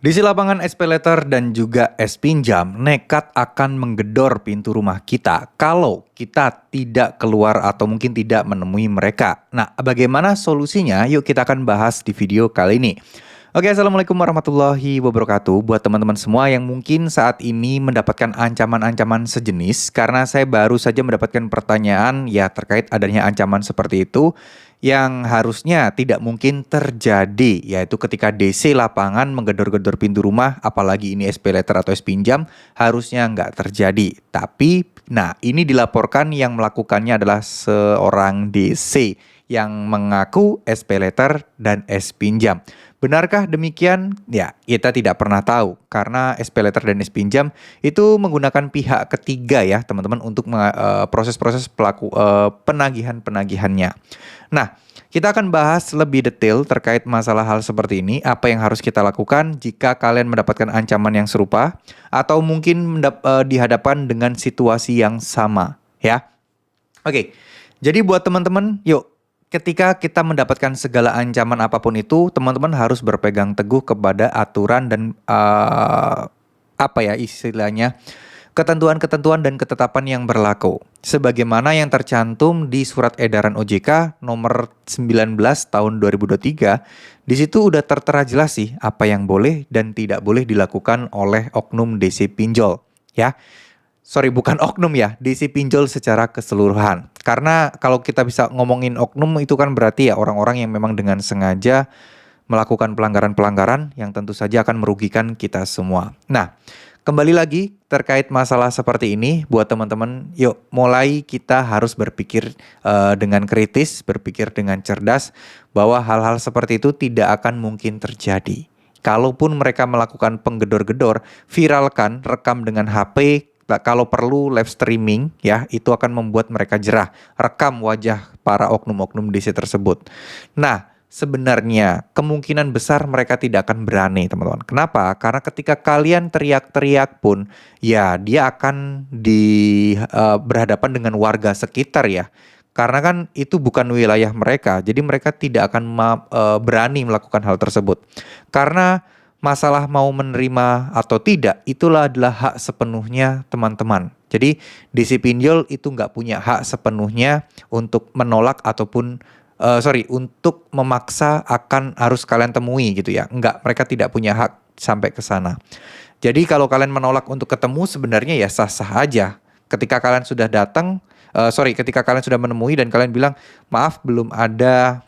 Di lapangan SPayLater dan juga S-Pinjam nekat akan menggedor pintu rumah kita kalau kita tidak keluar atau mungkin tidak menemui mereka. Nah, bagaimana solusinya? Yuk kita akan bahas di video kali ini. Oke, Assalamualaikum warahmatullahi wabarakatuh. Buat teman-teman semua yang mungkin saat ini mendapatkan ancaman-ancaman sejenis, karena saya baru saja mendapatkan pertanyaan ya terkait adanya ancaman seperti itu, yang harusnya tidak mungkin terjadi, yaitu ketika DC lapangan menggedor-gedor pintu rumah, apalagi ini SPayLater atau S-Pinjam, harusnya nggak terjadi. Tapi, nah ini dilaporkan yang melakukannya adalah seorang DC yang mengaku SPayLater dan S-Pinjam. Benarkah demikian? Ya, kita tidak pernah tahu karena SPayLater dan S-Pinjam itu menggunakan pihak ketiga ya, teman-teman, untuk proses-proses penagihan-penagihannya. Nah, kita akan bahas lebih detail terkait masalah hal seperti ini, apa yang harus kita lakukan jika kalian mendapatkan ancaman yang serupa atau mungkin dihadapkan dengan situasi yang sama, ya. Oke. Jadi buat teman-teman, yuk ketika kita mendapatkan segala ancaman apapun itu, teman-teman harus berpegang teguh kepada aturan dan apa ya istilahnya, ketentuan-ketentuan dan ketetapan yang berlaku. Sebagaimana yang tercantum di Surat Edaran OJK nomor 19 tahun 2023, di situ udah tertera jelas sih apa yang boleh dan tidak boleh dilakukan oleh oknum DC pinjol, ya. Sorry, bukan oknum ya, DC pinjol secara keseluruhan. Karena kalau kita bisa ngomongin oknum itu kan berarti ya orang-orang yang memang dengan sengaja melakukan pelanggaran-pelanggaran yang tentu saja akan merugikan kita semua. Nah, kembali lagi terkait masalah seperti ini, buat teman-teman, yuk mulai kita harus berpikir dengan kritis, berpikir dengan cerdas, bahwa hal-hal seperti itu tidak akan mungkin terjadi. Kalaupun mereka melakukan penggedor-gedor, viralkan, rekam dengan HP, kalau perlu live streaming ya, itu akan membuat mereka jerah. Rekam wajah para oknum-oknum DC tersebut. Nah, sebenarnya kemungkinan besar mereka tidak akan berani, teman-teman. Kenapa? Karena ketika kalian teriak-teriak pun, ya dia akan berhadapan dengan warga sekitar ya. Karena kan itu bukan wilayah mereka, jadi mereka tidak akan berani melakukan hal tersebut. Karena masalah mau menerima atau tidak, itulah adalah hak sepenuhnya teman-teman. Jadi DC pinjol itu nggak punya hak sepenuhnya untuk menolak ataupun untuk memaksa akan harus kalian temui gitu ya. Enggak, mereka tidak punya hak sampai ke sana. Jadi kalau kalian menolak untuk ketemu sebenarnya ya sah-sah aja. Ketika kalian sudah datang, ketika kalian sudah menemui dan kalian bilang, maaf belum ada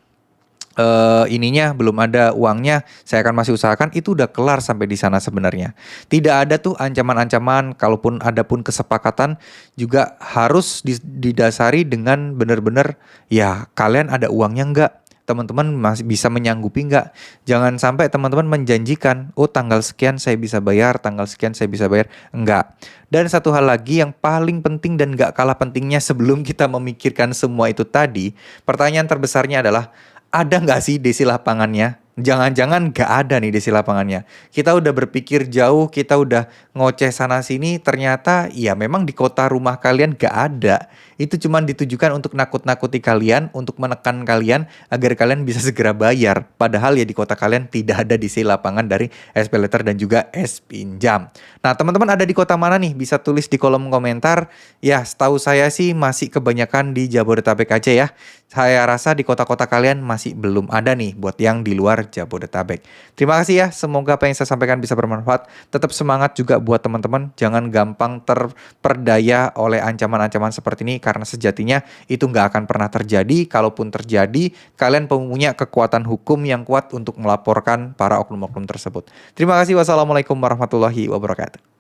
belum ada uangnya, saya akan masih usahakan, itu udah kelar sampai di sana sebenarnya. Tidak ada tuh ancaman-ancaman, kalaupun ada pun kesepakatan juga harus didasari dengan benar-benar ya kalian ada uangnya enggak? Teman-teman masih bisa menyanggupi nggak? Jangan sampai teman-teman menjanjikan, oh tanggal sekian saya bisa bayar, tanggal sekian saya bisa bayar. Enggak. Dan satu hal lagi yang paling penting dan nggak kalah pentingnya sebelum kita memikirkan semua itu tadi, pertanyaan terbesarnya adalah, ada nggak sih DC lapangannya? Jangan-jangan nggak ada nih DC lapangannya. Kita udah berpikir jauh, kita udah ngoceh sana-sini, ternyata ya memang di kota rumah kalian nggak ada. Itu cuma ditujukan untuk nakut-nakuti kalian, untuk menekan kalian agar kalian bisa segera bayar. Padahal ya di kota kalian tidak ada DC lapangan dari SPayLater dan juga S-Pinjam. Nah, teman-teman ada di kota mana nih? Bisa tulis di kolom komentar. Ya, setahu saya sih masih kebanyakan di Jabodetabek aja ya. Saya rasa di kota-kota kalian masih belum ada nih buat yang di luar Jabodetabek. Terima kasih ya, semoga apa yang saya sampaikan bisa bermanfaat. Tetap semangat juga buat teman-teman, jangan gampang terperdaya oleh ancaman-ancaman seperti ini karena sejatinya itu nggak akan pernah terjadi. Kalaupun terjadi, kalian punya kekuatan hukum yang kuat untuk melaporkan para oknum-oknum tersebut. Terima kasih, wassalamualaikum warahmatullahi wabarakatuh.